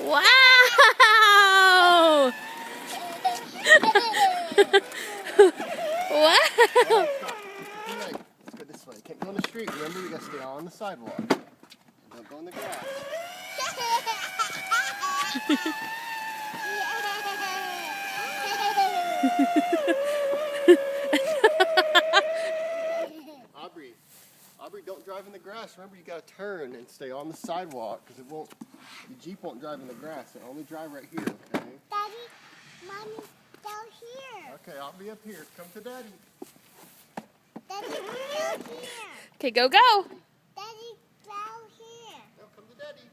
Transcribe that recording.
Wow! Wow! Let's go this way. Can't go in the street. Remember, you gotta stay on the sidewalk. Don't go in the grass. Aubrey, don't drive in the grass. Remember, you gotta turn and stay on the sidewalk because the Jeep won't drive in the grass. It'll only drive right here, okay? Daddy, Mommy's down here. Okay, I'll be up here. Come to Daddy. Daddy, down here. Okay, go, go. Daddy, down here. No, come to Daddy.